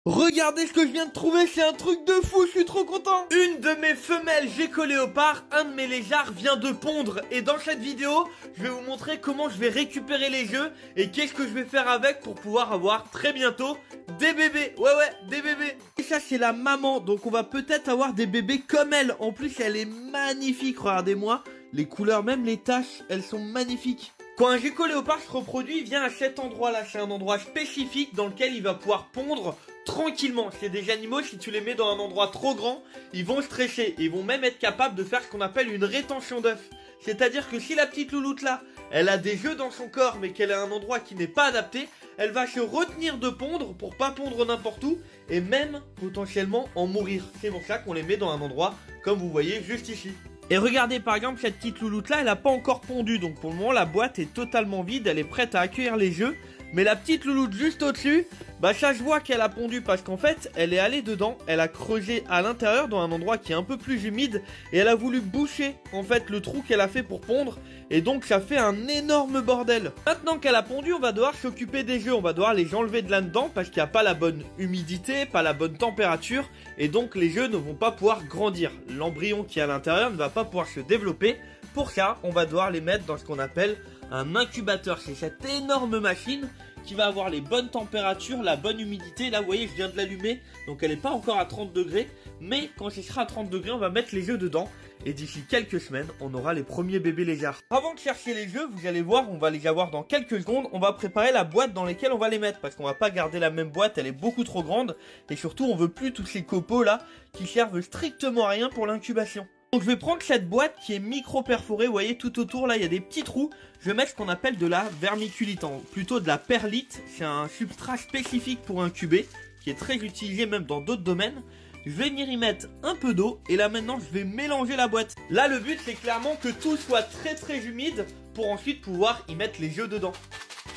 Regardez ce que je viens de trouver, c'est un truc de fou, je suis trop content. Une de mes femelles géco-léopard, un de mes lézards vient de pondre. Et dans cette vidéo, je vais vous montrer comment je vais récupérer les œufs et qu'est-ce que je vais faire avec pour pouvoir avoir très bientôt des bébés. Ouais, des bébés. Et ça, c'est la maman, donc on va peut-être avoir des bébés comme elle. En plus, elle est magnifique, regardez-moi. Les couleurs, même les taches, elles sont magnifiques. Quand un géco-léopard se reproduit, il vient à cet endroit-là. C'est un endroit spécifique dans lequel il va pouvoir pondre tranquillement. C'est des animaux, si tu les mets dans un endroit trop grand, ils vont stresser. Et ils vont même être capables de faire ce qu'on appelle une rétention d'œufs. C'est-à-dire que si la petite louloute là, elle a des œufs dans son corps, mais qu'elle a un endroit qui n'est pas adapté, elle va se retenir de pondre pour pas pondre n'importe où et même potentiellement en mourir. C'est pour ça qu'on les met dans un endroit comme vous voyez juste ici. Et regardez par exemple cette petite louloute là, elle n'a pas encore pondu, donc pour le moment la boîte est totalement vide, elle est prête à accueillir les œufs. Mais la petite louloute juste au-dessus, bah ça je vois qu'elle a pondu parce qu'en fait elle est allée dedans, elle a creusé à l'intérieur dans un endroit qui est un peu plus humide et elle a voulu boucher en fait le trou qu'elle a fait pour pondre et donc ça fait un énorme bordel. Maintenant qu'elle a pondu, on va devoir s'occuper des œufs, on va devoir les enlever de là-dedans parce qu'il n'y a pas la bonne humidité, pas la bonne température et donc les œufs ne vont pas pouvoir grandir. L'embryon qui est à l'intérieur ne va pas pouvoir se développer. Pour ça, on va devoir les mettre dans ce qu'on appelle un incubateur. C'est cette énorme machine qui va avoir les bonnes températures, la bonne humidité. Là, vous voyez, je viens de l'allumer, donc elle n'est pas encore à 30 degrés. Mais quand ce sera à 30 degrés, on va mettre les œufs dedans. Et d'ici quelques semaines, on aura les premiers bébés lézards. Avant de chercher les œufs, vous allez voir, on va les avoir dans quelques secondes. On va préparer la boîte dans laquelle on va les mettre. Parce qu'on va pas garder la même boîte, elle est beaucoup trop grande. Et surtout, on veut plus tous ces copeaux là qui servent strictement à rien pour l'incubation. Donc je vais prendre cette boîte qui est micro-perforée, vous voyez tout autour là il y a des petits trous. Je vais mettre ce qu'on appelle de la vermiculite, plutôt de la perlite. C'est un substrat spécifique pour incuber, qui est très utilisé même dans d'autres domaines. Je vais venir y mettre un peu d'eau et là maintenant je vais mélanger la boîte. Là le but c'est clairement que tout soit très humide pour ensuite pouvoir y mettre les œufs dedans.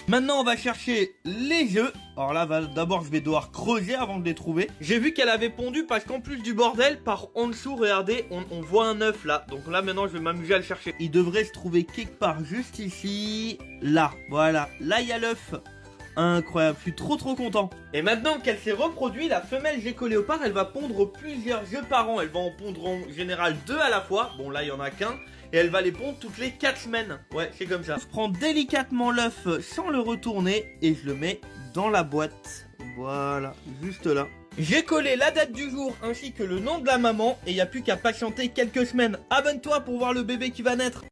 Maintenant on va chercher les œufs. Alors là d'abord je vais devoir creuser avant de les trouver. J'ai vu qu'elle avait pondu parce qu'en plus du bordel, par en dessous regardez on voit un œuf là. Donc là maintenant je vais m'amuser à le chercher. Il devrait se trouver quelque part juste ici. Là, voilà, là il y a l'œuf. Incroyable, je suis trop content. Et maintenant qu'elle s'est reproduite, la femelle géco-léopard elle va pondre plusieurs œufs par an. Elle va en pondre en général 2 à la fois. Bon là il y en a qu'un. Et elle va les pondre toutes les 4 semaines. Ouais, c'est comme ça. Je prends délicatement l'œuf sans le retourner et je le mets dans la boîte. Voilà, juste là. J'ai collé la date du jour ainsi que le nom de la maman et il n'y a plus qu'à patienter quelques semaines. Abonne-toi pour voir le bébé qui va naître.